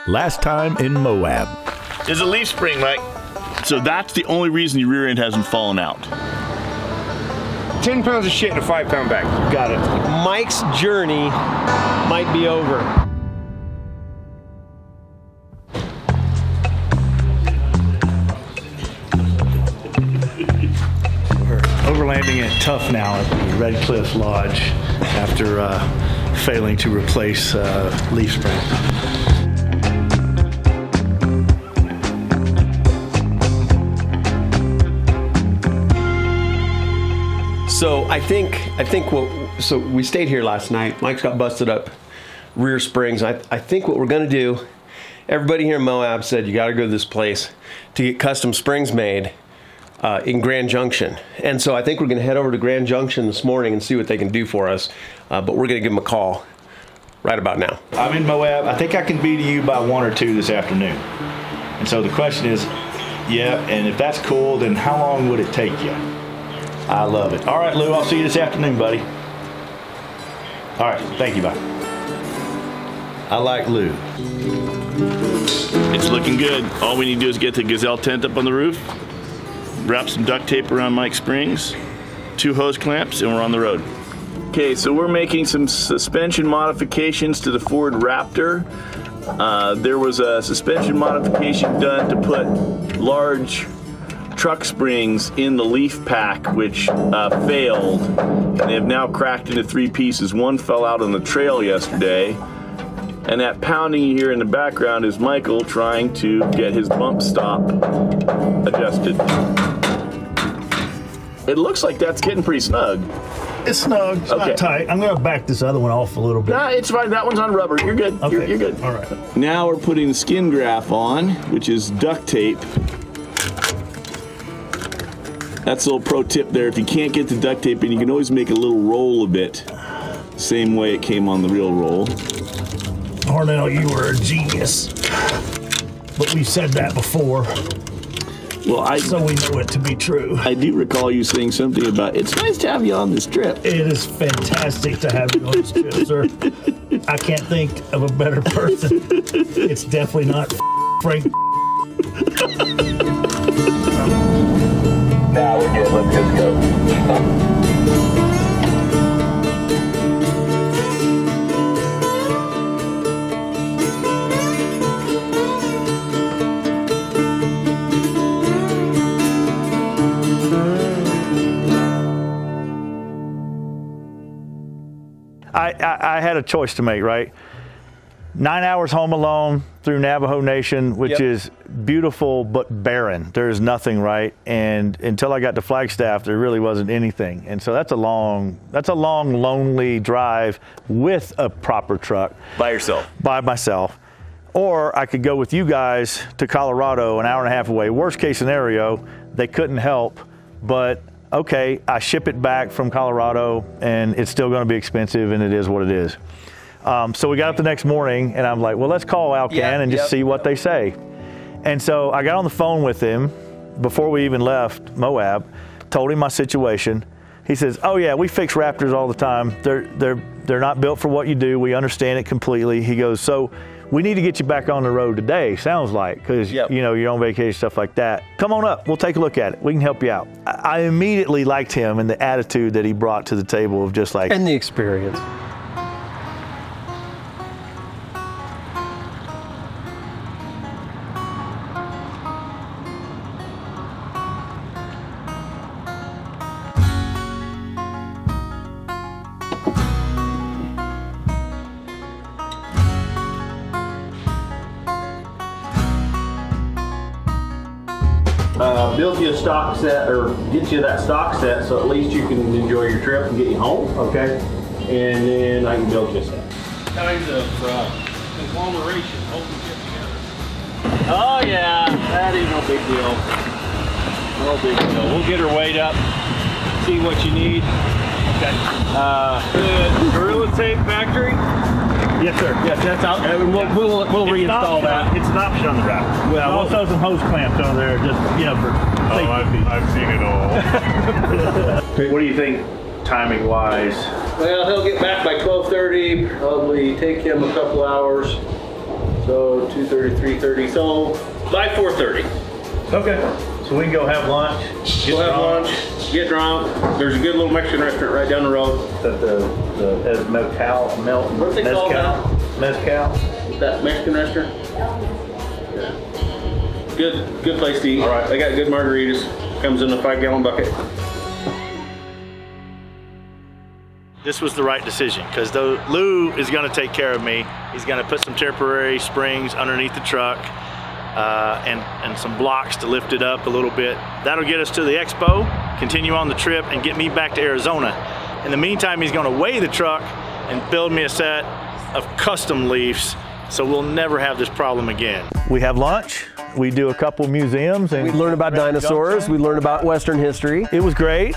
Last time in Moab. There's a leaf spring, Mike. So that's the only reason your rear end hasn't fallen out. 10 pounds of shit in a 5-pound bag. Got it. Mike's journey might be over. We're overlanding at Tough now at the Red Cliff Lodge after failing to replace leaf spring. So I think so we stayed here last night. Mike's got busted up rear springs. I think what we're gonna do, everybody here in Moab said you gotta go to this place to get custom springs made in Grand Junction. And so I think we're gonna head over to Grand Junction this morning and see what they can do for us. But we're gonna give them a call right about now. I'm in Moab. I think I can be to you by 1 or 2 this afternoon. And so the question is, yeah, and if that's cool, then how long would it take you? I love it. All right, Lou, I'll see you this afternoon, buddy. All right, thank you, bye. I like Lou. It's looking good. All we need to do is get the Gazelle tent up on the roof, wrap some duct tape around Mike's springs, 2 hose clamps, and we're on the road. Okay, so we're making some suspension modifications to the Ford Raptor. There was a suspension modification done to put large truck springs in the leaf pack, which failed, and they have now cracked into 3 pieces. One fell out on the trail yesterday, and that pounding you hear in the background is Michael trying to get his bump stop adjusted. It looks like that's getting pretty snug. It's snug, it's not tight. I'm gonna back this other one off a little bit. Nah, it's fine, that one's on rubber. You're good, okay. You're good. All right. Now we're putting the skin graft on, which is duct tape. That's a little pro tip there. If you can't get the duct tape in, you can always make a little roll of it. Same way it came on the real roll. Arnell, you were a genius. But we've said that before. Well, so we know it to be true. I do recall you saying something about, it's nice to have you on this trip. It is fantastic to have you on this trip, sir. I can't think of a better person. It's definitely not Frank. Now we're good, let's just go. I had a choice to make, right? 9 hours home alone through Navajo Nation, which is beautiful but barren. There's nothing, right? And until I got to Flagstaff, there really wasn't anything. And so that's a long, lonely drive with a proper truck. By yourself? By myself. Or I could go with you guys to Colorado, an hour and a half away. Worst case scenario, they couldn't help, but okay, I ship it back from Colorado and it's still gonna be expensive, and it is what it is. So we got up the next morning and I'm like, well, let's call Alcan and just see what they say. And so I got on the phone with him before we even left Moab, told him my situation. He says, oh yeah, we fix Raptors all the time. They're not built for what you do. We understand it completely. He goes, so we need to get you back on the road today, sounds like, because you know, you're on vacation, stuff like that. Come on up, we'll take a look at it. We can help you out. I immediately liked him and the attitude that he brought to the table of just like. And the experience. Build you a stock set, or get you that stock set, so at least you can enjoy your trip and get you home. Okay. And then I can build you a set. Kinds of conglomeration holding it together. Oh yeah, that ain't no big deal. No big deal. We'll get her weighed up, see what you need. Okay. The Gorilla Tape Factory. Yes, sir. Yes, that's out. We'll reinstall that. It's an option on the Raptor. Well, we'll throw some hose clamps over there, just for safety. I've seen it all. What do you think, timing wise? Well, he'll get back by 12:30. Probably take him a couple hours. So 2:30, 3:30. So by 4:30. Okay. So we can go have lunch. We'll have lunch, get drunk. There's a good little Mexican restaurant right down the road. The mezcal, What's it called now? Mezcal. That Mexican restaurant? Yeah. Good place to eat. All right. They got good margaritas. Comes in a 5-gallon bucket. This was the right decision because Lou is going to take care of me. He's going to put some temporary springs underneath the truck and some blocks to lift it up a little bit. That'll get us to the expo, continue on the trip, and get me back to Arizona. In the meantime, he's going to weigh the truck and build me a set of custom leafs so we'll never have this problem again. We have lunch. We do a couple museums. And We learn about dinosaurs. Junction. We learn about Western history. It was great.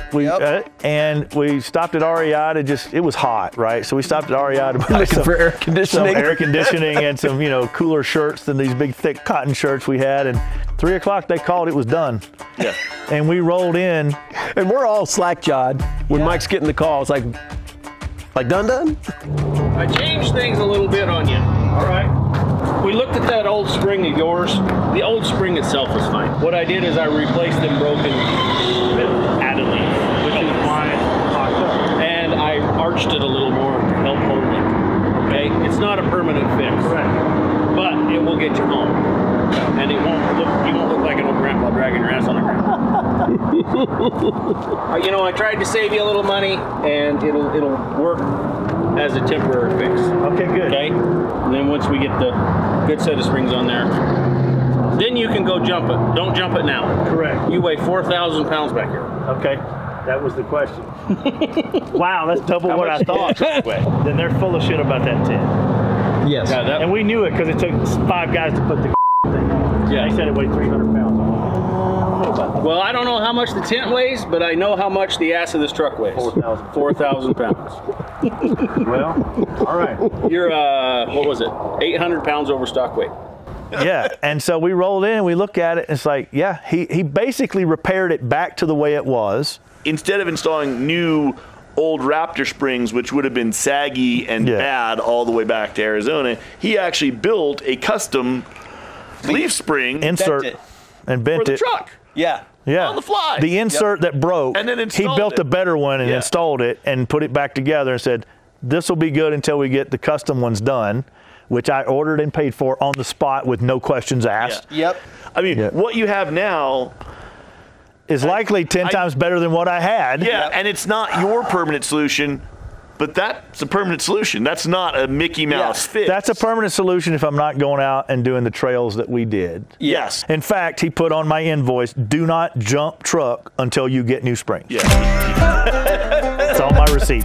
And we stopped at REI to it was hot, right? So we stopped at REI to buy Looking for air conditioning. some air conditioning and some, cooler shirts than these big, thick cotton shirts we had. And 3 o'clock, they called it was done. Yeah. And we rolled in. And we're all slack-jawed. When Mike's getting the call, it's like done? I changed things a little bit on you. All right. We looked at that old spring of yours. The old spring itself was fine. What I did is I replaced them broken added leaf, which is why it's locked up. And I arched it a little more to help hold it. Okay? It's not a permanent fix. Correct. But it will get you home. And you won't look like an old grandpa dragging your ass on the ground. I tried to save you a little money, and it'll work as a temporary fix. Okay, good. Okay? And then once we get the good set of springs on there, then you can go jump it. Don't jump it now. Correct. You weigh 4,000 pounds back here. Okay. That was the question. Wow, that's double what I thought. Then they're full of shit about that tent. Yes. Yeah, And we knew it because it took 5 guys to put the thing on. Yeah. They said it weighed 300 pounds. well, I don't know how much the tent weighs, but I know how much the ass of this truck weighs. 4,000 pounds. Well, all right. You're, what was it? 800 pounds over stock weight. Yeah, and so we rolled in and we look at it and it's like, yeah, he basically repaired it back to the way it was. Instead of installing new old Raptor springs, which would have been saggy and bad all the way back to Arizona, he actually built a custom leaf spring Insert and bent for the it. truck. Yeah. Yeah. On the fly. The insert that broke, And then he installed built it. a better one and installed it and put it back together and said, this will be good until we get the custom ones done, which I ordered and paid for on the spot with no questions asked. Yep. I mean, what you have now Is likely 10 times better than what I had. Yeah, and it's not your permanent solution, but that's a permanent solution. That's not a Mickey Mouse fix. That's a permanent solution if I'm not going out and doing the trails that we did. Yes. In fact, he put on my invoice, do not jump truck until you get new springs. Yeah. It's on my receipt.